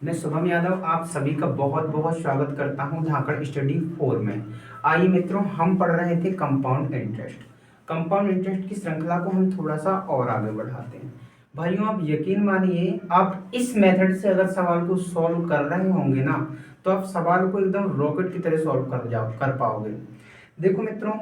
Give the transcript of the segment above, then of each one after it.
मैं शुभम यादव आप सभी का बहुत बहुत स्वागत करता हूं धाकड़ स्टडी 4 में। आइए मित्रों, हम पढ़ रहे थे कंपाउंड इंटरेस्ट। कंपाउंड इंटरेस्ट की श्रृंखला को हम थोड़ा सा और आगे बढ़ाते हैं। भाइयों, आप यकीन मानिए, आप इस मेथड से अगर सवाल को सॉल्व कर रहे होंगे ना, तो आप सवाल को एकदम रॉकेट की तरह सॉल्व कर पाओगे। देखो मित्रों,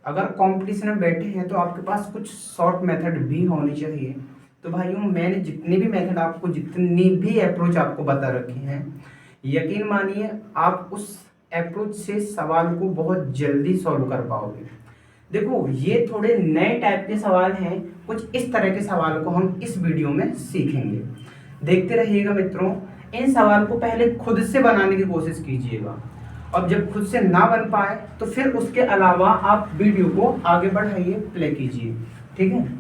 अगर कंपटीशन में बैठे हैं तो आपके पास कुछ शॉर्ट मेथड भी होनी चाहिए। तो भाइयों, मैंने जितने भी मेथड आपको, जितनी भी अप्रोच आपको बता रखे हैं, यकीन मानिए आप उस अप्रोच से सवाल को बहुत जल्दी सॉल्व कर पाओगे। देखो, ये थोड़े नए टाइप के सवाल हैं। कुछ इस तरह के सवाल को हम इस वीडियो में सीखेंगे। देखते रहिएगा मित्रों। इन सवाल को पहले खुद से बनाने की कोशिश कीजिएगा, और जब खुद से ना बन पाए तो फिर उसके अलावा आप वीडियो को आगे बढ़ाइए, प्ले कीजिए। ठीक है।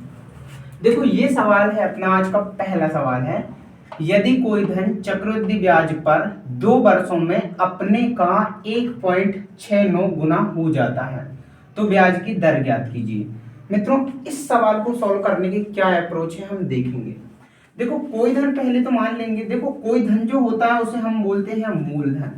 देखो, ये सवाल है अपना आज का पहला सवाल है। यदि कोई धन चक्रवृद्धि ब्याज पर 2 वर्षों में अपने का 1.69 गुना हो जाता है तो ब्याज की दर ज्ञात कीजिए। मित्रों, इस सवाल को सॉल्व करने की क्या अप्रोच है हम देखेंगे। देखो, कोई धन पहले तो मान लेंगे। देखो, कोई धन जो होता है उसे हम बोलते हैं मूलधन।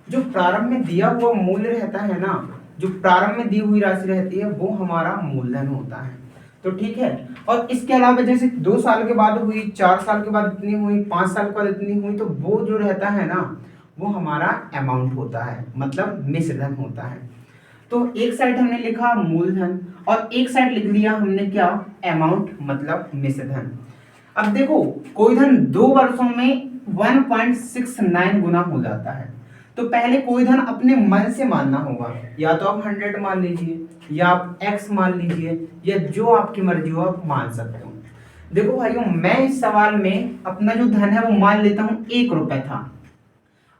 जो प्रारंभ में दिया हुआ मूल्य रहता है ना, जो प्रारंभ में दी हुई राशि रहती है, वो हमारा मूलधन होता है। तो ठीक है। और इसके अलावा जैसे 2 साल के बाद हुई, 4 साल के बाद इतनी हुई, 5 साल के बाद इतनी हुई, तो वो जो रहता है ना, वो हमारा अमाउंट होता है, मतलब मिश्रधन होता है। तो एक साइड हमने लिखा मूलधन और एक साइड लिख लिया हमने क्या, अमाउंट, मतलब मिश्रधन। अब देखो, कोई धन 2 वर्षों में 1.69 गुना हो जाता है। तो पहले कोई धन अपने मन से मानना होगा। या तो आप 100 मान लीजिए, या आप x मान लीजिए, या जो आपकी मर्जी हो आप मान सकते हो। देखो भाइयों, मैं इस सवाल में अपना जो धन है वो मान लेता हूं 1 रुपए था।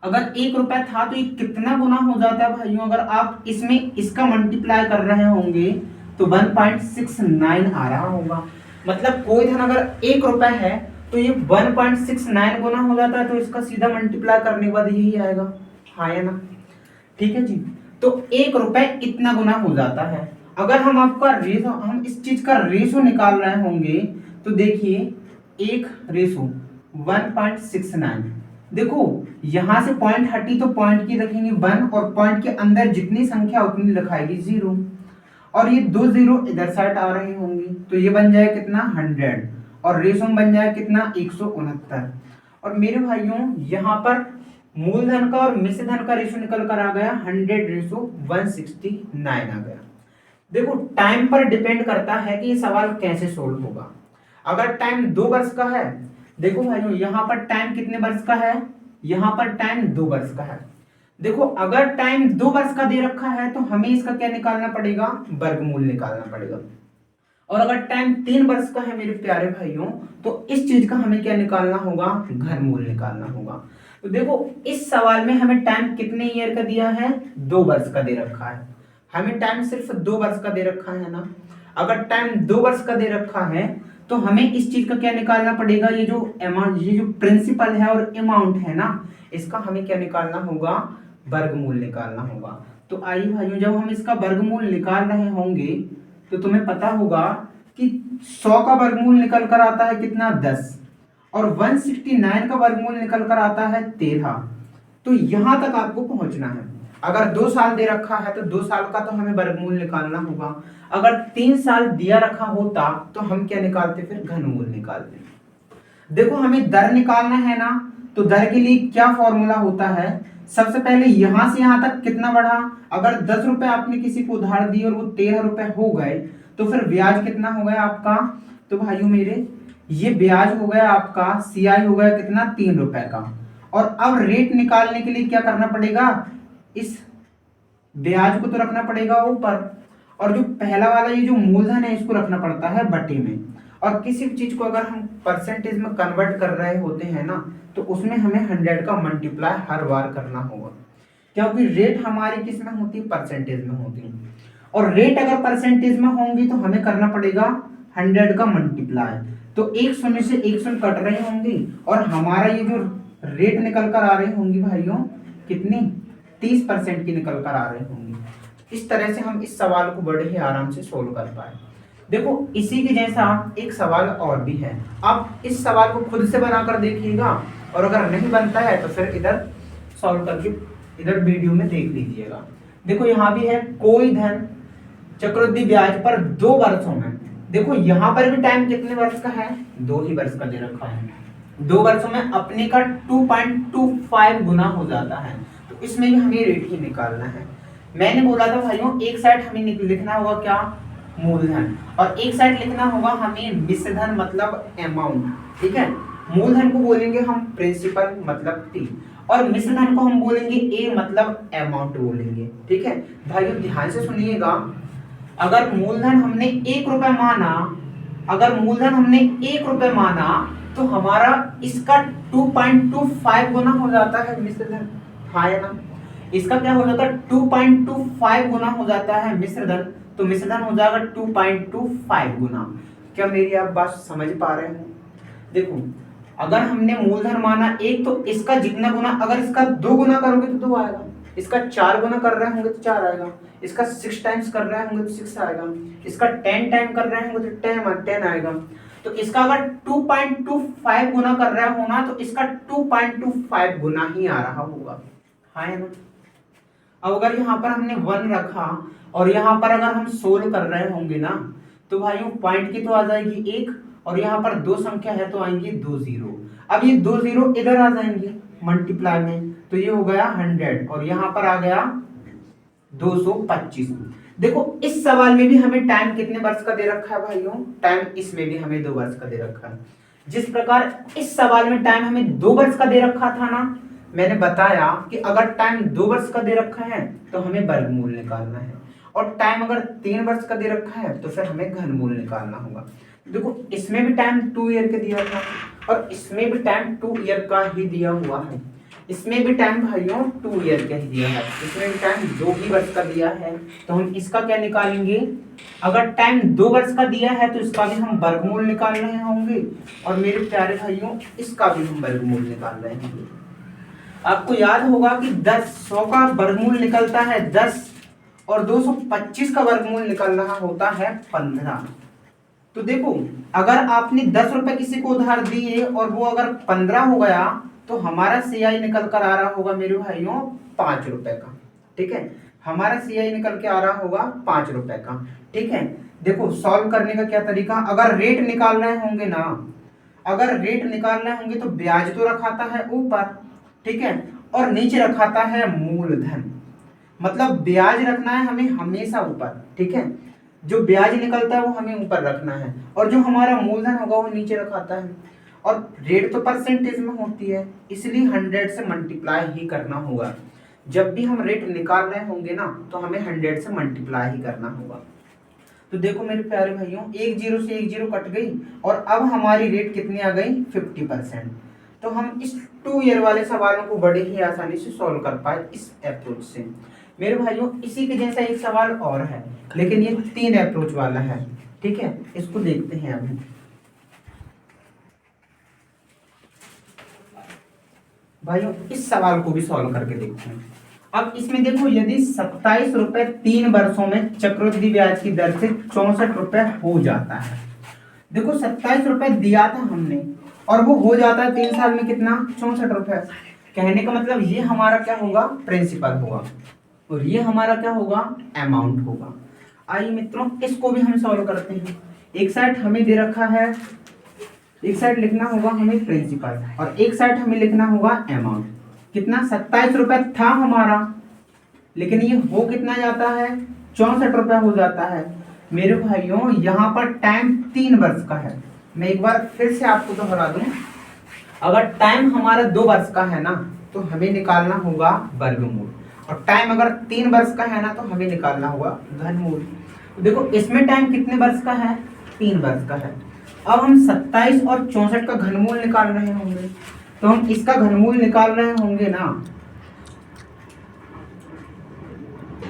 अगर 1 रुपए था तो ये कितना गुना हो जाता है भाइयों, अगर आप इसमें इसका मल्टीप्लाई कर रहे होंगे तो 1.69 आ रहा होगा। मतलब कोई धन अगर 1 रुपए है तो ये 1.69 गुना हो जाता है, तो इसका सीधा मल्टीप्लाई करने के बाद यही आएगा। हाँ या ना? ठीक है जी। तो 1 रुपए इतना गुना हो जाता है। अगर हम आपका रेशो, हम इस चीज का रेशो निकाल रहे होंगे तो देखिए, 1 रेशो 1.69। देखो, यहां से पॉइंट हटी तो पॉइंट की रखेंगे 1, और पॉइंट के अंदर जितनी संख्या उतनी लिखाएगी 0, और ये 2 0 इधर साइड आ रही होंगी, तो ये बन जाए कितना, 100, और रेशो में बन जाए कितना, 169। और मेरे भाइयों, यहाँ पर मूलधन का और मिश्रधन का रेशो निकल कर आ गया 100:169 आ गया। देखो, टाइम पर डिपेंड करता है कि ये सवाल कैसे सोल्व होगा। अगर टाइम 2 वर्ष का है, देखो भाइयों, यहाँ पर टाइम कितने वर्ष का है, यहाँ पर टाइम 2 वर्ष का है। देखो, अगर टाइम 2 वर्ष का दे रखा है तो हमें इसका क्या निकालना पड़ेगा, वर्गमूल निकालना पड़ेगा। और अगर टाइम 3 वर्ष का है मेरे प्यारे भाइयों, तो इस चीज का हमें क्या निकालना होगा, घनमूल निकालना होगा। तो देखो, इस सवाल में हमें टाइम कितने ईयर का दिया है, 2 वर्ष का दे रखा है। हमें टाइम सिर्फ 2 वर्ष का दे रखा है ना। अगर टाइम 2 वर्ष का दे रखा है तो हमें इस चीज का क्या निकालना पड़ेगा, ये जो अमाउंट, ये जो प्रिंसिपल है और अमाउंट है ना, इसका हमें क्या निकालना होगा, वर्गमूल निकालना होगा। तो आइए भाइयों, जब हम इसका वर्गमूल निकाल रहे होंगे तो तुम्हें पता होगा कि 100 का वर्गमूल निकल कर आता है कितना, 10, और 169 का वर्गमूल निकल कर आता है 13। तो यहां तक आपको पहुंचना है। अगर 2 साल दे रखा है तो 2 साल का तो हमें वर्गमूल निकालना होगा। अगर 3 साल दिया रखा होता तो हम क्या निकालते, फिर घनमूल निकालते। देखो, हमें दर निकालना है ना, तो दर के लिए क्या फॉर्मूला होता है, सबसे पहले यहां से यहां तक कितना बढ़ा। अगर 10 रुपए आपने किसी को उधार दी और वो 13 रुपए हो गए, तो फिर ब्याज कितना हो गया आपका, तो भाइयों मेरे, ये ब्याज हो गया आपका, सीआई हो गया कितना, 3 रुपए का। और अब रेट निकालने के लिए क्या करना पड़ेगा, इस ब्याज को तो रखना पड़ेगा ऊपर, और जो पहला वाला ये जो मूलधन है इसको रखना पड़ता है बटे में। और किसी भी चीज को अगर हम परसेंटेज में कन्वर्ट कर रहे होते हैं ना, तो उसमें हमें 100 का मल्टीप्लाई हर बार करना होगा, क्योंकि रेट हमारी किस में होती है, परसेंटेज में होती है। और रेट अगर परसेंटेज में होंगी तो हमें करना पड़ेगा 100 का मल्टीप्लाई। तो एक शून्य से एक शून्य कट रही होंगी, और हमारा ये जो रेट निकल कर आ रही होंगी भाइयों, कितनी, 30% की निकल कर आ रही होंगी। इस तरह से हम इस सवाल को बड़े ही आराम से सोल्व कर पाए। देखो, इसी के जैसा एक सवाल और भी है। आप इस सवाल को खुद से बनाकर देखिएगा और अगर नहीं बनता है तो फिर इधर सॉल्व करके इधर वीडियो में देख लीजिएगा। देखो यहाँ भी है कोई धन चक्रवृद्धि ब्याज पर 2 वर्षों में। देखो यहाँ पर भी टाइम कितने वर्ष का है, 2 ही वर्ष का दे रखा है। 2 वर्षों में अपने का 2.25 गुना हो जाता है, तो इसमें भी हमें रेट ही निकालना है। मैंने बोला था भाइयों एक साइड हमें लिखना होगा क्या, मूलधन, और एक साइड लिखना होगा हमें मिश्र धन मतलब अमाउंट। ठीक है, मूलधन को बोलेंगे हम प्रिंसिपल मतलब P, और मिश्र धन को हम बोलेंगे A मतलब अमाउंट बोलेंगे। ठीक है भाइयों ध्यान से सुनिएगा, अगर मूलधन हमने 1 रुपए माना, अगर मूलधन हमने 1 रुपए माना तो हमारा इसका 2.25 गुना हो जाता है मिश्र धन, हाँ या ना। इसका क्या हो जाता है 2.25 गुना हो जाता है मिश्र धन, तो मिश्र धन हो जाएगा 2.25 गुना। क्या मेरी आप बात समझ पा रहे हैं? देखो अगर हमने मूलधन माना 1 तो इसका जितना गुना, अगर इसका 2 गुना करोगे तो 2 आएगा, इसका 4 गुना कर रहे होंगे तो 4 आएगा, इसका 6 टाइम्स कर रहे होंगे तो 6 आएगा, इसका 10 टाइम कर रहे होंगे तो 10 आएगा। तो इसका अगर 2.25 गुना कर रहा होना तो इसका 2.25 गुना ही आ रहा होगा, हाँ है ना। अब अगर यहाँ पर हमने 1 रखा और यहाँ पर अगर हम सोल्व कर रहे होंगे ना तो भाइयों पॉइंट की तो आ जाएगी 1, और यहाँ पर 2 संख्या है तो आएंगे 2 जीरो। अब ये 2 जीरो इधर आ जाएंगे मल्टीप्लाई में, तो ये हो गया 100 और यहाँ पर आ गया 225। देखो इस सवाल में भी हमें टाइम कितने वर्ष का दे रखा है भाइयों, टाइम इसमें भी हमें 2 वर्ष का दे रखा है। जिस प्रकार इस सवाल में टाइम हमें 2 वर्ष का दे रखा था ना, मैंने बताया कि अगर टाइम 2 वर्ष का दे रखा है तो हमें वर्गमूल निकालना है, और टाइम अगर 3 वर्ष का दे रखा है तो फिर हमें घनमूल निकालना होगा। देखो इसमें भी टाइम 2 ईयर का दिया था और इसमें भी टाइम 2 ईयर का ही दिया हुआ है, इसमें भी टाइम भाइयों 2 ईयर का ही दिया है, इसमें भी टाइम 2 ही वर्ष का दिया है। तो हम इसका क्या निकालेंगे, अगर टाइम 2 वर्ष का दिया है तो इसका भी हम वर्गमूल निकाल रहे होंगे, और मेरे प्यारे भाइयों इसका भी हम वर्गमूल निकाल रहे होंगे। आपको याद होगा कि 100 का वर्गमूल निकलता है 10 और 225 का वर्गमूल निकल रहा होता है 15। तो देखो अगर आपने 10 रुपए किसी को उधार दिए और वो अगर 15 हो गया तो हमारा सीआई निकल कर आ रहा होगा मेरे भाइयों 5 रुपए का। ठीक है, हमारा सीआई निकल के आ रहा होगा 5 रुपए का। ठीक है, देखो सॉल्व करने का क्या तरीका, अगर रेट निकाल रहे होंगे ना, अगर रेट निकाल रहे होंगे तो ब्याज तो रखाता है ऊपर, ठीक है, और नीचे रखाता है मूलधन, मतलब ब्याज रखना है हमें हमेशा ऊपर। ठीक है, जो ब्याज निकलता है वो हमें ऊपर रखना है, और जो हमारा मूलधन होगा वो नीचे रखाता है। और रेट तो परसेंटेज में होती है, इसलिए 100 से मल्टीप्लाई ही करना होगा। जब भी हम रेट निकाल रहे होंगे ना तो हमें 100 से मल्टीप्लाई ही करना होगा। तो देखो मेरे प्यारे भाइयों 1 जीरो से 1 जीरो कट गई, और अब हमारी रेट कितनी आ गई 50%। तो हम इस 2 ईयर वाले सवालों को बड़े ही आसानी से सॉल्व कर पाए इस अप्रोच से। मेरे भाइयों इसी के जैसा एक सवाल और है, लेकिन ये 3 अप्रोच वाला है। ठीक है, इसको देखते हैं अभी। भाइयों इस सवाल को भी सॉल्व करके देखते हैं। अब इसमें देखो यदि 27 रुपए 3 वर्षों में चक्रवृद्धि ब्याज की दर से 64 रुपए हो जाता है। देखो 27 रुपए दिया था हमने और वो हो जाता है 3 साल में कितना 64 रुपए। कहने का मतलब ये हमारा क्या होगा प्रिंसिपल होगा, और ये हमारा क्या होगा अमाउंट होगा। आइए मित्रों इसको भी हम सॉल्व करते हैं। एक साइड हमें दे रखा है, एक साइड लिखना होगा हमें प्रिंसिपल और एक साइड हमें लिखना होगा अमाउंट। कितना 27 रुपए था हमारा, लेकिन ये हो कितना जाता है 64 रुपए हो जाता है। मेरे भाइयों यहाँ पर टाइम 3 वर्ष का है। मैं एक बार फिर से आपको दोहरा दूं, अगर टाइम हमारा 2 वर्ष का है ना तो हमें निकालना होगा वर्गमूल, और टाइम अगर 3 वर्ष का है ना तो हमें निकालना होगा घनमूल। देखो इसमें टाइम कितने वर्ष का है 3 वर्ष का है। अब हम 27 और 64 का घनमूल निकाल रहे होंगे, तो हम इसका घनमूल निकाल रहे होंगे ना,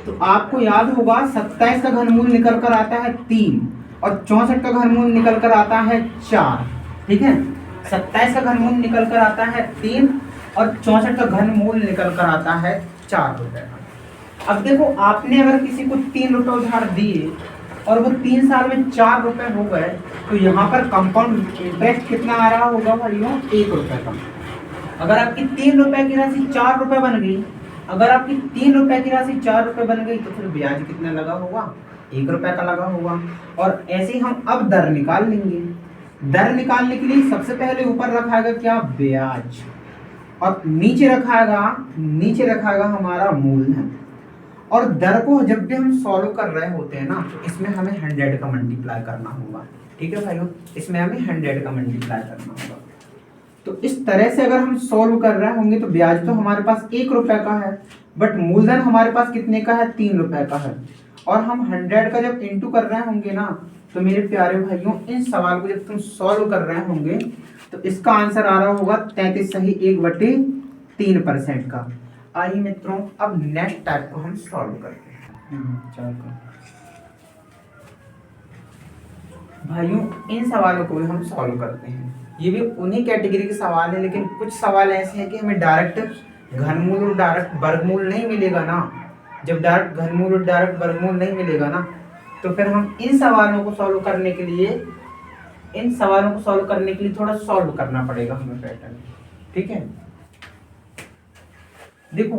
तो आपको याद होगा 27 का घनमूल निकल कर आता है 3 और 64 का घनमूल निकल कर आता है 4। ठीक है, 27 का घनमूल निकल कर आता है 3 और 64 का घनमूल निकल कर आता है 4 रुपए। अब देखो आपने अगर किसी को 3 रुपए उधार दिए और वो 3 साल में 4 रुपए हो गए, तो यहाँ पर कंपाउंड इंटरेस्ट कितना आ रहा होगा भाइयों 1 रुपए का। अगर आपकी 3 रुपए की राशि 4 रुपए बन गई, अगर आपकी 3 रुपए की राशि 4 रुपए बन गई तो फिर ब्याज कितना लगा होगा? 1 रुपए का लगा होगा। और ऐसे ही हम अब दर निकाल लेंगे। दर निकालने के लिए सबसे पहले ऊपर रखाएगा क्या? ब्याज। और नीचे रखाएगा हमारा मूलधन। और दर को जब भी हम सॉल्व कर रहे होते हैं ना, तो इसमें हमें 100 का मल्टीप्लाई करना होगा। ठीक है भाइयों, इसमें हमें 100 का मल्टीप्लाई करना होगा। तो इस तरह से अगर हम सॉल्व कर रहे होंगे तो ब्याज तो हमारे पास 1 रुपए का है, बट मूलधन हमारे पास कितने का है? 3 रुपए का है। और हम 100 का जब इंटू कर रहे होंगे ना, तो मेरे प्यारे भाइयों इन सवाल को जब तुम सॉल्व कर रहे होंगे तो इसका आंसर आ रहा होगा 33 सही 1/3% का। आइए मित्रों, अब नेक्स्ट टाइप को हम सॉल्व करते हैं। भाइयों इन सवालों को भी हम सॉल्व करते हैं। ये भी उन्हीं कैटेगरी के सवाल है, लेकिन कुछ सवाल ऐसे हैं कि हमें डायरेक्ट घनमूल और डायरेक्ट वर्गमूल नहीं मिलेगा ना। जब डायरेक्ट घनमूल और डायरेक्ट वर्गमूल नहीं मिलेगा ना, तो फिर हम इन सवालों को सॉल्व करने के लिए थोड़ा सॉल्व करना पड़ेगा हमें पैटर्न। ठीक है, देखो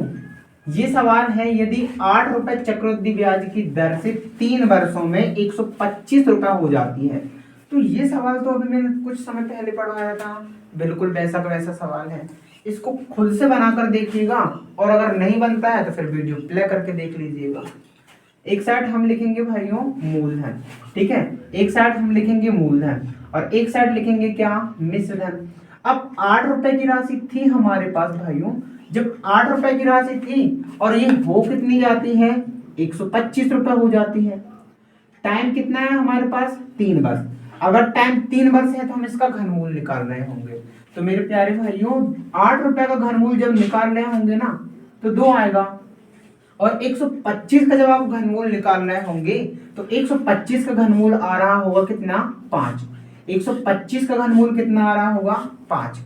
ये सवाल है, यदि 8 रुपए चक्रवृद्धि ब्याज की दर से 3 वर्षों में 125 रुपए हो जाती है, तो ये सवाल तो अभी मैंने कुछ समय पहले पढ़वाया था, बिल्कुल वैसा का वैसा सवाल है। इसको खुद से बनाकर देखिएगा, और अगर नहीं बनता है तो फिर वीडियो प्ले करके देख लीजिएगा। एक साइड हम लिखेंगे भाइयों मूलधन, ठीक है, एक साइड हम लिखेंगे मूलधन और एक साइड लिखेंगे क्या? मिश्रधन। अब 8 रुपए की राशि थी हमारे पास भाइयों, जब 8 रुपए की राशि थी और ये हो कितनी जाती है? 125 रुपए हो जाती है। टाइम कितना है हमारे पास? 3 वर्ष। अगर टाइम 3 वर्ष है तो हम इसका घनमूल निकाल रहे होंगे। तो मेरे प्यारे भाइयों 8 रुपए का घनमूल जब निकाल रहे होंगे ना, तो 2 आएगा। और 125 का जब आप घनमूल निकाल रहे होंगे तो 125 का घनमूल आ रहा होगा कितना? 5। 125 का घनमूल कितना आ रहा होगा? 5।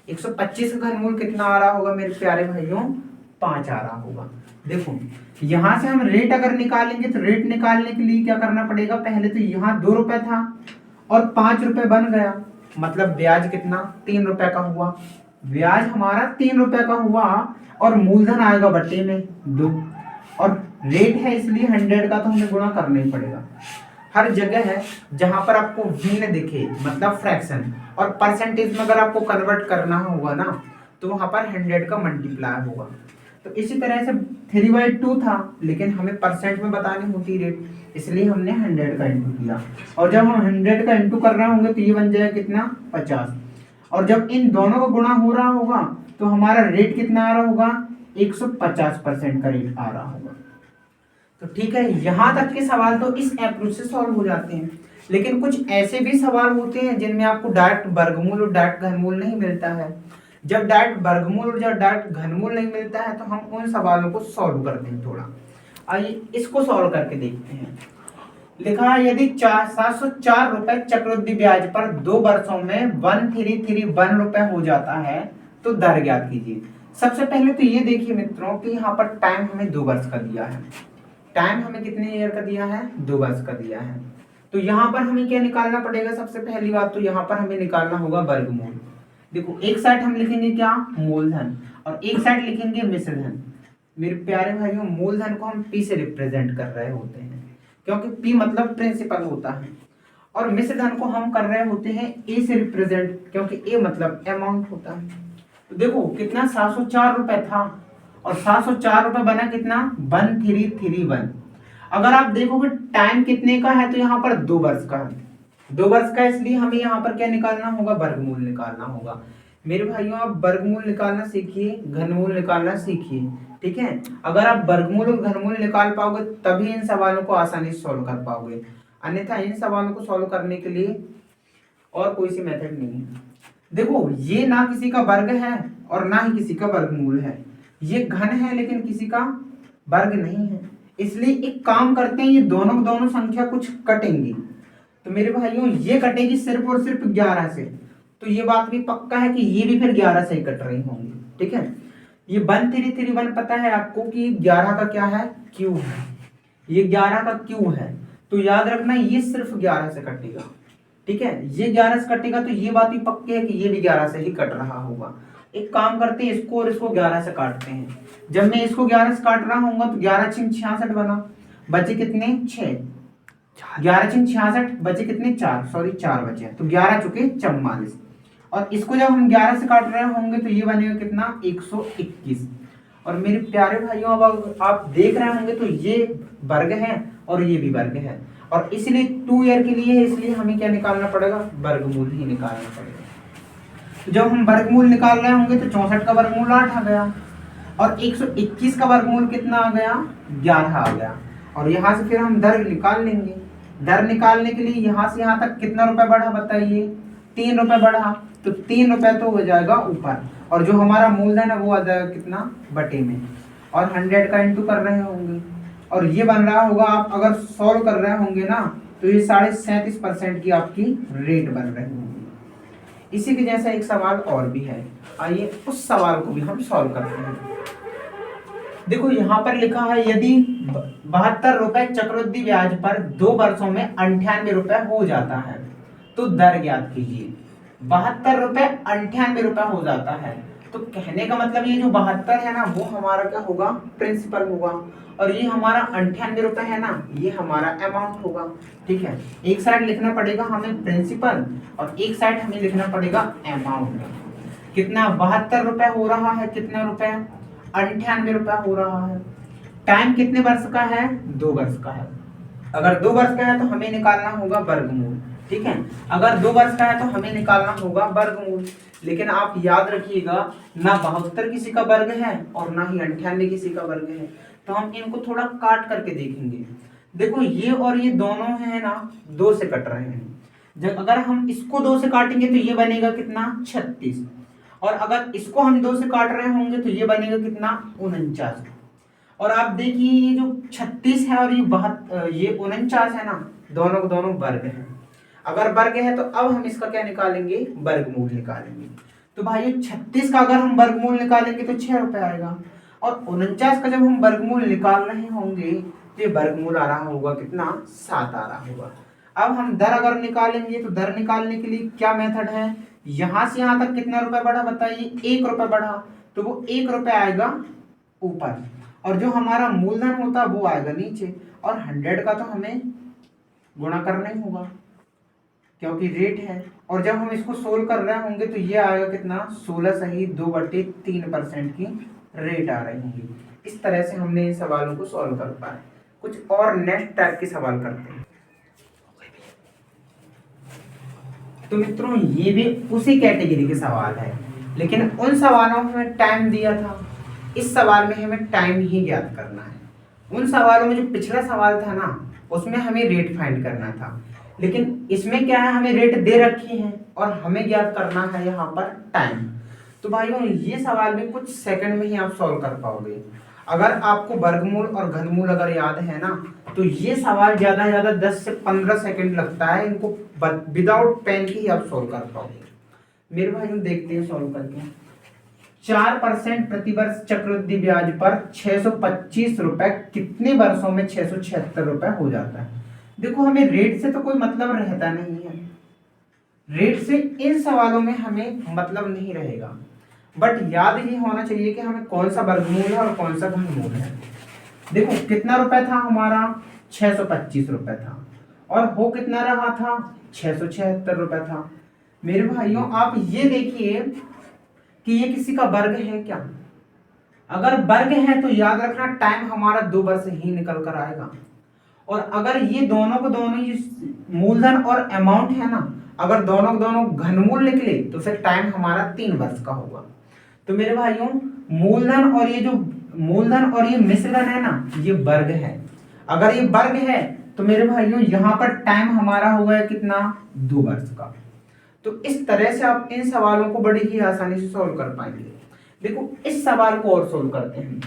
125 का घनमूल कितना आ रहा होगा मेरे प्यारे भाइयों? 5 आ रहा होगा। देखो यहां से हम रेट अगर निकालेंगे तो रेट निकालने के लिए क्या करना पड़ेगा? पहले तो यहाँ 2 रुपए था और 5 रुपए बन गया, मतलब ब्याज कितना? 3 रुपए का हुआ। ब्याज हमारा 3 रुपए का हुआ और मूलधन आएगा बट्टे में 2, और रेट है इसलिए 100 का तो हमें गुणा करना ही पड़ेगा। हर जगह है जहां पर आपको भिन्न दिखे, मतलब फ्रैक्शन और परसेंटेज में अगर आपको कन्वर्ट करना होगा ना, तो वहां पर 100 का मल्टीप्लाई होगा। तो इसी तरह से 3/2 था, लेकिन हमें परसेंट में बतानी होती रेट, इसलिए हमने 100 का इंटू किया। और जब हम 100 का इंटू कर रहे होंगे तो ये बन जाएगा कितना? 50। और जब इन दोनों का गुणा हो रहा होगा तो हमारा रेट कितना आ रहा होगा? 150% का रेट आ रहा होगा। तो ठीक है, यहां तक के सवाल तो इस अप्रोच से सॉल्व हो जाते हैं। लेकिन कुछ ऐसे भी सवाल होते हैं जिनमें आपको डायरेक्ट वर्गमूल और डायरेक्ट घनमूल नहीं मिलता है। जब डायरेक्ट वर्गमूल और जब डायरेक्ट घनमूल नहीं मिलता है तो हम उन सवालों को सॉल्व करते हैं थोड़ा। आइए इसको सॉल्व करके देखते हैं। लिखा है, यदि 704 रुपए चक्रवृद्धि ब्याज पर 2 वर्षों में 1331 रुपए हो जाता है तो दर ज्ञात कीजिए। सबसे पहले तो ये देखिए मित्रों कि यहाँ पर टाइम हमें 2 वर्ष का दिया है। टाइम हमें कितने ईयर का दिया है? 2 वर्ष का दिया है। तो यहाँ पर हमें क्या निकालना पड़ेगा? सबसे पहली बात तो यहाँ पर हमें निकालना होगा वर्गमूल। देखो एक साइड हम लिखेंगे क्या? मूलधन, और एक साइड लिखेंगे मिश्रधन। मेरे प्यारे भाइयों मूलधन को हम पी से रिप्रेजेंट कर रहे होते हैं, क्योंकि पी मतलब प्रिंसिपल होता है, और मिश्रधन को हम कर रहे होते हैं ए से रिप्रेजेंट, क्योंकि ए मतलब अमाउंट होता है। तो देखो कितना 704 रुपए था और 704 रुपए बना कितना? 1331। अगर आप देखोगे टाइम कितने का है तो यहाँ पर 2 वर्ष का है। 2 वर्ष का, इसलिए हमें यहाँ पर क्या निकालना होगा? वर्गमूल निकालना होगा। मेरे भाइयों आप वर्गमूल निकालना सीखिए, घनमूल निकालना सीखिए, ठीक है। अगर आप वर्गमूल और घनमूल निकाल पाओगे तभी इन सवालों को आसानी से सॉल्व कर पाओगे, अन्यथा इन सवालों को सॉल्व करने के लिए और कोई सी मेथड नहीं है। देखो ये ना किसी का वर्ग है और ना ही किसी का वर्गमूल है, ये घन है लेकिन किसी का वर्ग नहीं है, इसलिए एक काम करते हैं, ये दोनों संख्या कुछ कटेंगी। तो मेरे भाइयों ये कटेगी सिर्फ और सिर्फ 11 से, तो ये बात भी पक्का है कि ये भी फिर 11 से ही कट रही होंगी, ठीक है। ये 1331 पता है आपको कि 11 का क्या है? क्यू है, ये 11 का क्यू है, तो याद रखना ये सिर्फ 11 से कटेगा, ठीक है। ये 11 से कटेगा तो ये बात भी पक्की है कि ये भी 11 से ही कट रहा होगा। एक काम करते हैं, इसको और इसको 11 से काटते हैं। जब मैं इसको 11 से काट रहा हूँ तो 11 छिंग 66 बना, बचे कितने 6, 11 छिंग 66 बचे कितने 4, सॉरी 4 बचे, तो 11 चुके 44। और इसको जब हम 11 से काट रहे होंगे तो ये बनेगा कितना 121। और मेरे प्यारे भाइयों अब आप देख रहे होंगे तो ये वर्ग है और ये भी वर्ग है, और इसलिए 2 ईयर के लिए है, इसलिए हमें क्या निकालना पड़ेगा, वर्गमूल ही निकालना पड़ेगा। तो जब हम वर्गमूल निकाल रहे होंगे तो 64 का वर्गमूल 8 आ गया, और 121 का वर्गमूल कितना आ गया 11 आ गया। और यहाँ से फिर हम दर निकाल लेंगे। दर निकालने के लिए यहाँ से यहाँ तक कितना रुपए बढ़ा बताइए, 3 रुपए बढ़ा, तो 3 रुपए तो हो जाएगा ऊपर, और जो हमारा मूलधन है वो आ जाएगा कितना बटे में, और 100 का इंटू कर रहे होंगे, और ये बन रहा होगा, आप अगर सॉल्व कर रहे होंगे ना तो ये 37.5% की आपकी रेट बन रही होगी। इसी के जैसा एक सवाल और भी है, आइए उस सवाल को भी हम सॉल्व करते हैं। देखो यहाँ पर लिखा है यदि 72 रुपए चक्रवृद्धि ब्याज पर 2 वर्षों में 98 रुपए हो जाता है तो दर ज्ञात कीजिए। 72 रुपए 98 रुपए हो जाता है, तो कहने का मतलब ये जो 72 है ना वो हमारा क्या होगा, प्रिंसिपल होगा, और ये हमारा 98 रुपए है ना ये हमारा अमाउंट होगा। ठीक है, एक साइड लिखना पड़ेगा हमें प्रिंसिपल और एक साइड हमें लिखना पड़ेगा अमाउंट। कितना 72 रुपए हो रहा है, कितने रुपए 98 रुपए हो रहा है। टाइम कितने वर्ष का है, 2 वर्ष का है। अगर 2 वर्ष का है तो हमें निकालना होगा वर्गमूल। ठीक है, अगर 2 वर्ष का है तो हमें निकालना होगा वर्गमूल। लेकिन आप याद रखिएगा ना 72 किसी का वर्ग है और ना ही 98 किसी का वर्ग है, तो हम इनको थोड़ा काट करके देखेंगे। देखो ये और ये दोनों है ना 2 से कट रहे हैं, जब अगर हम इसको 2 से काटेंगे तो ये बनेगा कितना 36, और अगर इसको हम 2 से काट रहे होंगे तो ये बनेगा कितना 49। और आप देखिए ये जो 36 है और ये 49 है ना, दोनों दोनों वर्ग हैं। अगर वर्ग है तो अब हम इसका क्या निकालेंगे, वर्गमूल निकालेंगे। तो भाई 36 का अगर हम वर्गमूल निकालेंगे तो 6 रुपए आएगा, और 49 का जब हम वर्गमूल निकाल रहे होंगे तो ये वर्गमूल आ रहा होगा कितना 7 आ रहा होगा। अब हम दर अगर निकालेंगे तो दर निकालने के लिए क्या मेथड है, यहां से यहां तक कितना रुपए बढ़ा बताइए, 1 रुपए बढ़ा, तो वो 1 रुपए आएगा ऊपर, और जो हमारा मूलधन होता है वो आएगा नीचे, और 100 का तो हमें गुणा करना ही होगा क्योंकि रेट है। और जब हम इसको सोल्व कर रहे होंगे तो ये आएगा कितना 16 सही 2/3% की रेट आ रही होगी। इस तरह से हमने इन सवालों को सॉल्व कर पाए। कुछ और नेक्स्ट टाइप के सवाल करते हैं। तो मित्रों ये भी उसी कैटेगरी के सवाल है, लेकिन उन सवालों में हमें टाइम दिया था, इस सवाल में हमें टाइम ही ज्ञात करना है। उन सवालों में जो पिछला सवाल था ना उसमें हमें रेट फाइंड करना था, लेकिन इसमें क्या है हमें रेट दे रखी है और हमें ज्ञात करना है यहाँ पर टाइम। तो भाइयों ये सवाल भी कुछ सेकंड में ही आप सॉल्व कर पाओगे। अगर आपको वर्गमूल और घनमूल अगर याद है ना तो ये सवाल ज्यादा से ज्यादा 10 से 15 सेकंड लगता है, इनको विदाउट पेन के ही आप सॉल्व कर पाओगे। मेरे भाइयों देखते हैं सॉल्व करके। 4% प्रतिवर्ष चक्रवृद्धि ब्याज पर 625 रुपए कितने वर्षों में 676 रुपए हो जाता है। देखो हमें रेट से तो कोई मतलब रहता नहीं है, रेट से इन सवालों में हमें मतलब नहीं रहेगा, बट याद ही होना चाहिए कि हमें कौन सा वर्गमूल है और कौन सा घनमूल है। देखो कितना रुपए था हमारा 625 रुपए था, और हो कितना रहा था 676 रुपए था। मेरे भाइयों आप ये देखिए कि ये किसी का वर्ग है क्या, अगर वर्ग है तो याद रखना टाइम हमारा 2 वर्ष ही निकल कर आएगा, और अगर ये दोनों को दोनों ये मूलधन और अमाउंट है ना, अगर दोनों को दोनों घनमूल निकले तो फिर टाइम हमारा 3 वर्ष का होगा। तो मेरे भाइयों मूलधन और ये मिश्रधन है ना ये वर्ग है, अगर ये वर्ग है तो मेरे भाइयों यहाँ पर टाइम हमारा होगा कितना 2 वर्ष का। तो इस तरह से आप इन सवालों को बड़ी ही आसानी से सॉल्व कर पाएंगे। देखो इस सवाल को और सॉल्व करते हैं।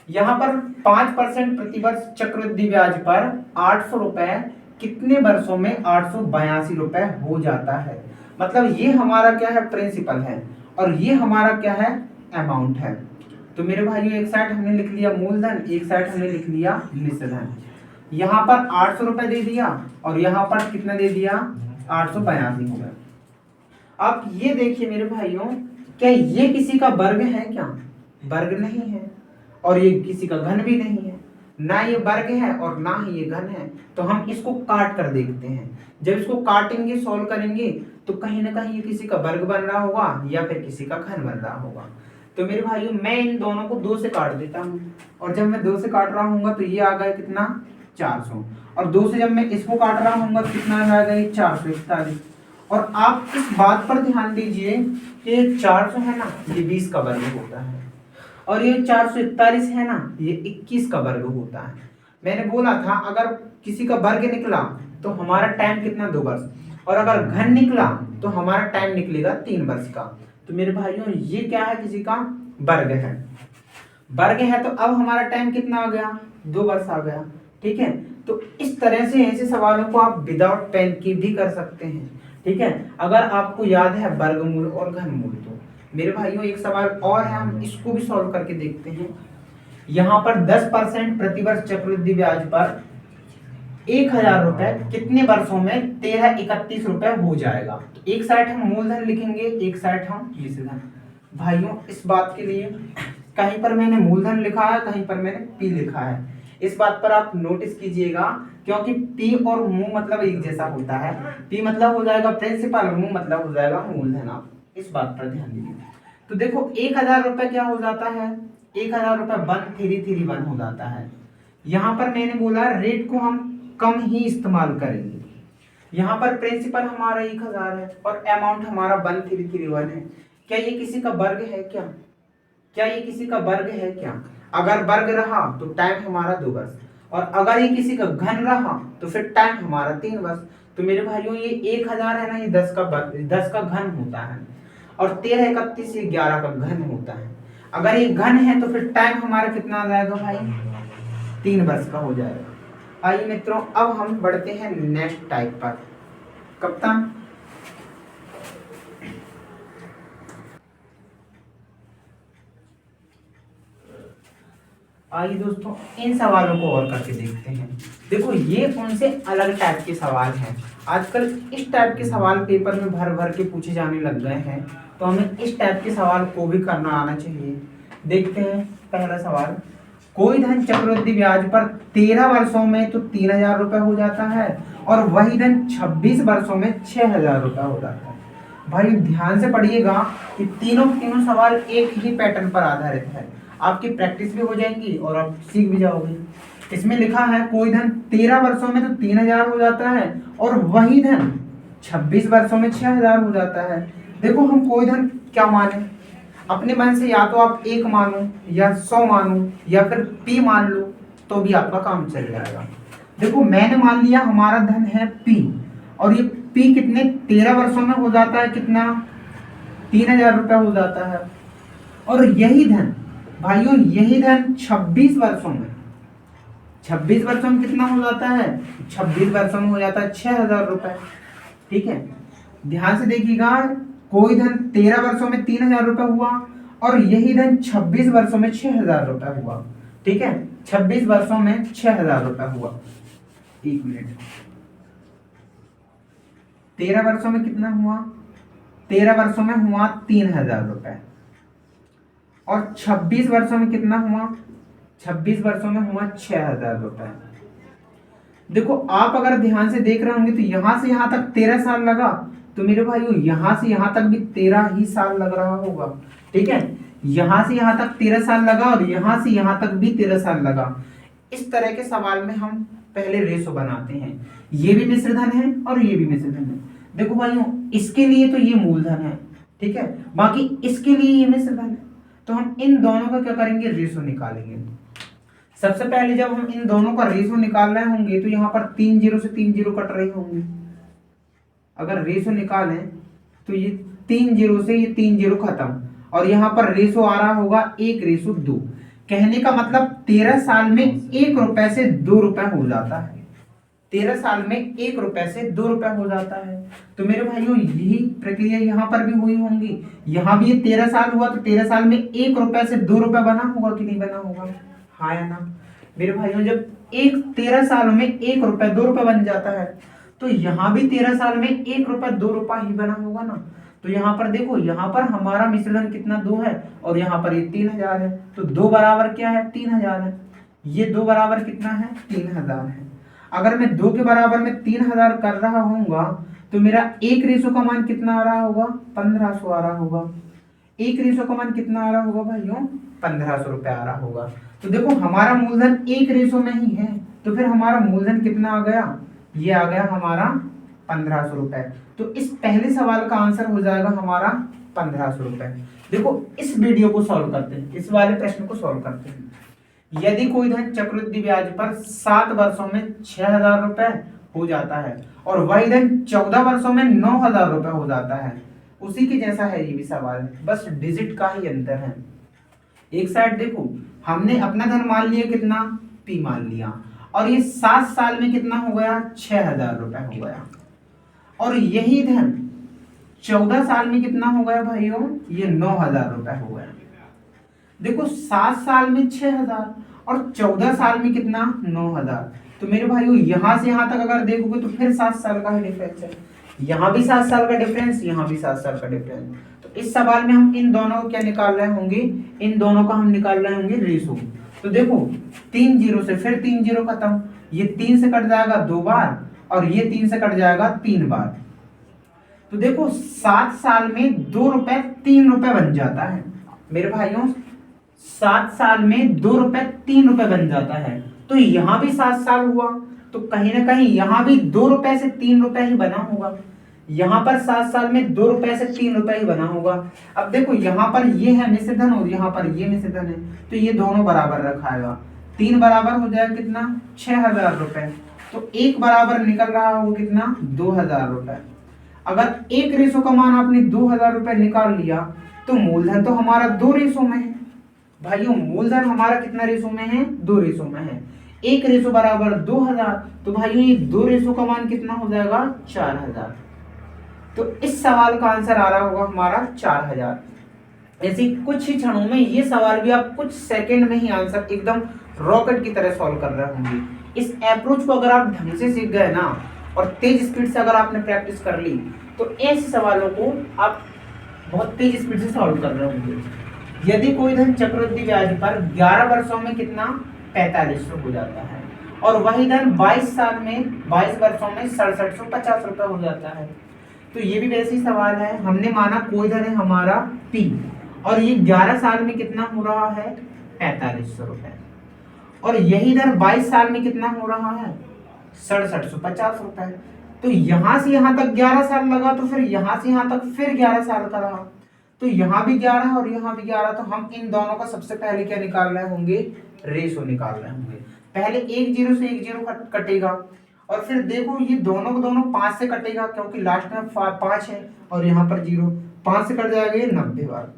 यहाँ पर 5% प्रतिवर्ष चक्रवृद्धि ब्याज पर 800 रुपए कितने वर्षों में 882 रुपए हो जाता है। मतलब ये हमारा क्या है प्रिंसिपल है और ये हमारा क्या है अमाउंट है। तो मेरे भाइयों एक साइड हमने लिख लिया मूलधन, एक साइड हमने लिख लिया मिश्रधन। यहाँ पर 800 रुपए दे दिया और यहाँ पर कितना दे दिया 882 हो गया। आप ये देखिए मेरे भाइयों क्या ये किसी का वर्ग है क्या? वर्ग नहीं है। और ये किसी का घन भी नहीं है, ना ये वर्ग है और ना ही ये घन है। तो हम इसको काट कर देखते हैं। जब इसको काटेंगे, सॉल्व करेंगे, तो कहीं ना कहीं ये किसी का वर्ग बन रहा होगा या फिर किसी का घन बन रहा होगा। तो मेरे भाइयों, मैं इन दोनों को 2 से काट देता हूँ, और जब मैं 2 से काट रहा हूँ तो ये आ गया कितना? 400। और 2 से जब मैं इसको काट रहा हूँ तो कितना आ गया? ये 441। और आप इस बात पर ध्यान दीजिए कि 400 है ना, ये 20 का वर्ग होता है, और ये 441 है ना, ये 21 का वर्ग होता है। मैंने बोला था अगर किसी का वर्ग निकला तो हमारा टाइम कितना? 2 वर्ष, और अगर घन निकला तो हमारा टाइम निकलेगा 3 वर्ष का। तो मेरे भाइयों, ये क्या है? किसी का वर्ग है। वर्ग है तो अब हमारा टाइम कितना आ गया? 2 वर्ष आ गया। ठीक है, तो इस तरह से ऐसे सवालों को आप विदाउट पेन की भी कर सकते हैं। ठीक है, अगर आपको याद है वर्गमूल और घनमूल। तो मेरे भाइयों, एक सवाल और है, हम इसको भी सॉल्व करके देखते हैं। यहाँ पर 10% प्रतिवर्ष चक्रवृद्धि ब्याज पर 1000 रुपए कितने वर्षों में 1331 रुपए हो जाएगा? तो एक साइड हम मूलधन लिखेंगे, एक साइड हम विषधन। भाइयों, इस बात के लिए कहीं पर मैंने मूलधन लिखा है, कहीं पर मैंने पी लिखा है। इस बात पर आप नोटिस कीजिएगा, क्योंकि पी और मू मतलब एक जैसा होता है। पी मतलब हो जाएगा प्रिंसिपल और मू मतलब हो जाएगा मूलधन। आप इस बात पर ध्यान दीजिए। तो देखो, 1000 रुपए क्या हो जाता है? 1000 रुपए 1331 हो जाता है। यहाँ पर मैंने बोला रेट को हम कम ही इस्तेमाल करेंगे। यहाँ पर प्रिंसिपल हमारा 1000 है और अमाउंट हमारा 1331 है। क्या ये किसी का वर्ग है क्या? क्या ये किसी का वर्ग है क्या? अगर वर्ग रहा तो टाइम हमारा 2 वर्ष, और अगर ये किसी का घन रहा तो फिर टाइम हमारा 3 वर्ष। तो मेरे भाइयों, ये 1000 है ना, ये 10 का घन होता है, और 1331 ये 11 का घन होता है। अगर ये घन है तो फिर टाइम हमारा कितना आ जाएगा भाई? 3 वर्ष का हो जाएगा। आइए मित्रों, अब हम बढ़ते हैं नेक्स्ट टाइप पर। कप्तान, आइए दोस्तों, इन सवालों को और करके देखते हैं। देखो, ये उनसे अलग टाइप के सवाल हैं। आजकल इस टाइप के सवाल पेपर में भर भर के पूछे जाने लग गए हैं, तो हमें इस टाइप के सवाल को भी करना आना चाहिए। देखते हैं पहला सवाल। कोई धन चक्रवृद्धि ब्याज पर 13 वर्षों में तो 3000 रुपए हो जाता है, और वही धन 26 वर्षों में 6000 रुपए हो जाता है। भाई ध्यान से पढ़िएगा कि तीनों सवाल एक ही पैटर्न पर आधारित है। आपकी प्रैक्टिस भी हो जाएगी और आप सीख भी जाओगे। इसमें लिखा है कोई धन 13 वर्षों में तो 3000 हो जाता है, और वही धन 26 वर्षों में 6000 हो जाता है। देखो, हम कोई धन क्या माने? अपने मन से या तो आप 1 मानो, या 100 मानो, या फिर पी मान लो, तो भी आपका काम चल जाएगा। देखो, मैंने मान लिया हमारा धन है पी, और ये पी कितने 13 वर्षों में हो जाता है? कितना? 3000 रुपए हो जाता है। और यही धन भाइयों, यही धन 26 वर्षों में, 26 वर्षों में कितना हो जाता है? 26 वर्षों में हो जाता है 6000 रुपए। ठीक है, ध्यान से देखिएगा, कोई धन 13 वर्षों में 3000 रुपए हुआ, और यही धन 26 वर्षों में 6000 रुपए हुआ। ठीक है, 26 वर्षों में 6000 रुपए हुआ। 1 मिनट, 13 वर्षों में कितना हुआ? 13 वर्षों में हुआ 3000 रुपए, और 26 वर्षों में कितना हुआ? 26 वर्षों में हुआ 6000 रुपए। देखो, आप अगर ध्यान से देख रहे होंगे तो यहां से यहां तक 13 साल लगा, तो मेरे भाइयों यहां से यहां तक भी 13 ही साल लग रहा होगा। ठीक है, यहां से यहां तक 13 साल लगा, और यहां से यहां तक भी 13 साल लगा। इस तरह के सवाल में हम पहले रेशो बनाते हैं। ये भी मिश्रधन है और ये भी मिश्रधन है। देखो भाइयों, इसके लिए तो ये मूलधन है, ठीक है, बाकी इसके लिए ये मिश्रधन है। तो हम इन दोनों का क्या करेंगे? रेशो निकालेंगे। सबसे पहले जब हम इन दोनों का रेशो निकाल रहे होंगे तो यहाँ पर 3 जीरो से 3 जीरो कट रही होंगी। अगर रेशो निकालें तो ये 3 जीरो से ये 3 जीरो खत्म, और यहाँ पर रेशो आ रहा होगा 1:2। कहने का मतलब 13 साल में 1 रुपए से 2 रुपए हो जाता है। 13 साल में 1 रुपए से 2 रुपए हो जाता है। तो मेरे भाइयों, यही प्रक्रिया यहाँ पर भी हुई होंगी। यहाँ भी ये 13 साल हुआ, तो 13 साल में 1 रुपए से 2 रुपए बना होगा कि नहीं बना होगा? हाँ या ना? मेरे भाइयों, जब 13 सालों में 1 रुपए 2 रुपए बन जाता है, तो यहाँ भी 13 साल में 1 रुपए 2 रुपए ही बना होगा ना। तो यहाँ पर देखो, यहाँ पर हमारा मिश्रण कितना 2 है और यहाँ पर ये 3000 है, तो 2 बराबर क्या है 3000 है, ये 2 बराबर कितना है 3000 है। अगर मैं 2 के बराबर में 3000 कर रहा हूँगा तो मेरा 1 रेशो का मान कितना आ रहा होगा 1500 आ रहा होगा। 1 रेशो का मान कितना आ रहा होगा भाइयों 1500 रुपए आ रहा होगा। तो देखो हमारा मूलधन 1 रेशो में ही है, तो फिर हमारा मूलधन कितना आ गया, ये आ गया हमारा 1500 रुपए। तो इस पहले सवाल का आंसर हो जाएगा हमारा 1500 रुपए। देखो इस वीडियो को सॉल्व करते हैं, इस वाले प्रश्न को सॉल्व करते हैं। यदि कोई धन चक्रवृद्धि ब्याज पर 7 वर्षों में 6000 रुपए हो जाता है और वही धन 14 वर्षों में 9000 रुपए हो जाता है, उसी के जैसा है ये भी सवाल, बस डिजिट का ही अंतर है। एक साइड देखो हमने अपना धन मान लिया कितना P मान लिया, और ये 7 साल में कितना हो गया 6000 रुपए हो गया, और यही धन 14 साल में कितना हो गया भाइयों, ये 9000 रुपए हो गया। देखो 7 साल में 6000 और 14 साल में कितना 9000, तो मेरे भाइयों यहाँ से यहाँ तक अगर देखोगे तो फिर 7 साल का ही डिफरेंस है, यहाँ भी 7 साल का डिफरेंस, यहाँ भी 7 साल का डिफरेंस। तो इस सवाल में हम इन दोनों को क्या निकाल रहे होंगे, इन दोनों का हम निकाल रहे होंगे रेशो। तो देखो 3 जीरो से फिर 3 जीरो खत्म, ये 3 से कट जाएगा 2 बार और ये 3 से कट जाएगा 3 बार। तो देखो 7 साल में 2 रुपए 3 रुपए बन जाता है मेरे भाइयों, 7 साल में 2 रुपए 3 रुपए बन जाता है। तो यहाँ भी 7 साल हुआ, तो कहीं ना कहीं यहाँ भी 2 रुपए से 3 रुपए ही बना होगा, यहाँ पर 7 साल में 2 रुपए से 3 रुपए ही बना होगा। अब देखो यहाँ पर ये है मिश्रधन और यहाँ पर ये मिश्रधन है, तो ये दोनों बराबर रखाएगा, 3 बराबर हो जाएगा कितना 6000 रुपए, तो 1 बराबर निकल रहा होगा कितना 2000 रुपए। अगर 1 रेशो का मान आपने 2000 रुपए निकाल लिया तो मूलधन तो हमारा 2 रेशो में है भाइयों, मूलधन हमारा कितना रेशो में है 2 रेशो में है। 1 रेशो बराबर 2000, तो भाइयों ये 2 रेशो का मान कितना हो जाएगा 4000। तो इस सवाल का आंसर आ रहा होगा हमारा 4000। ऐसे कुछ ही क्षणों में ये सवाल भी आप कुछ सेकंड में ही आंसर एकदम रॉकेट की तरह सॉल्व कर रहे होंगे। इस अप्रोच को अगर आप ढंग से सीख गए ना और तेज स्पीड से अगर आपने प्रैक्टिस कर ली तो ऐसे सवालों को आप बहुत तेज स्पीड से सॉल्व कर रहे होंगे। यदि कोई धन चक्रवृद्धि ब्याज पर 11 वर्षों में कितना 4500 हो जाता है और वही धन 22 साल में 22 वर्षों में 6750 रुपए हो जाता है, तो ये भी वैसे ही सवाल है। हमने माना कोई धन है हमारा P और ये 11 साल में कितना हो रहा है 4500 रुपए, और यही धन 22 साल में कितना हो रहा है 6750 रुपए। तो यहाँ से यहाँ तक 11 साल लगा, तो फिर यहाँ से यहाँ तक फिर 11 साल का रहा, तो यहाँ भी 11 और यहाँ भी 11, तो हम इन दोनों का सबसे पहले क्या निकाल रहे होंगे रेशो निकाल रहे होंगे। पहले 1 जीरो से 1 जीरो कटेगा और फिर देखो ये दोनों को दोनों 5 से कटेगा क्योंकि लास्ट में 5 है और यहाँ पर 0, 5 से कट जाएगा ये 90 बार,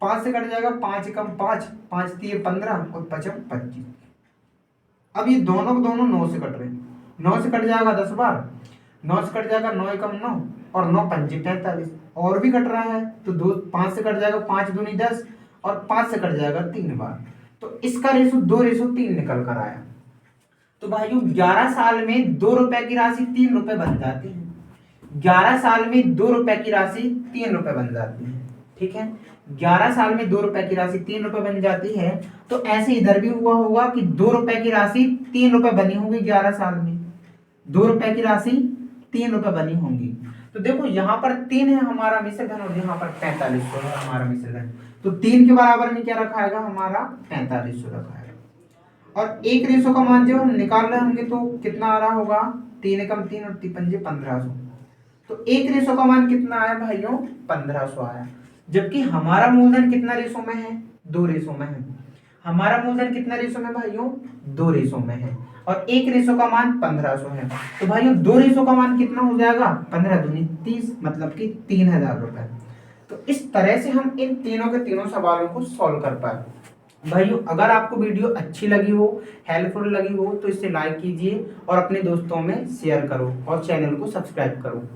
5 से कट जाएगा 5 कम 5, 5 3 15 और 5 25। अब ये दोनों को दोनों 9 से कट रहे हैं, 9 से कट जाएगा 10 बार, 9 से कट जाएगा 9 कम 9 और 9 पंजे 45, और भी कट रहा है तो 5 से कट जाएगा 5 दूनी 10 और 5 से कट जाएगा 3 बार, तो इसका रेशो 2 रेशो 3 निकल कर आया। तो भाइयों 11 साल में 2 रुपए की राशि 3 रुपए बन जाती है, 11 साल में 2 रुपए की राशि 3 रुपए बन जाती है, ठीक है। 11 साल में 2 रुपए की राशि 3 रुपए बन जाती है, तो ऐसे इधर भी हुआ होगा कि 2 रुपए की राशि 3 रुपए बनी होगी 11 साल में, 2 रुपए की राशि 3 रुपए बनी होंगी। तो देखो यहाँ पर 3 है हमारा मिश्रधन और यहाँ पर 4500 है हमारा मिश्रधन, तो 3 के बराबर में क्या रखाएगा हमारा 4500 रखाएगा। और 1 रेशो का मान जब हम निकाल रहे होंगे तो कितना आ रहा होगा 3 कम 3 और 3 पंजे 1500, तो 1 रेशो का मान कितना आया भाइयों 1500 आया। जबकि हमारा मूलधन कितना रेशो में है 2 रेशो में है, हमारा मूलधन कितना रेशो में भाइयों 2 रेशो में है और 1 रेशो का मान 1500 है, तो भाइयों 2 रेशो का मान कितना हो जाएगा 15 दूनी 30, मतलब कि 3000 रुपए। तो इस तरह से हम इन तीनों के तीनों सवालों को सॉल्व कर पाए। भाइयों अगर आपको वीडियो अच्छी लगी हो, हेल्पफुल लगी हो, तो इसे लाइक कीजिए और अपने दोस्तों में शेयर करो और चैनल को सब्सक्राइब करो।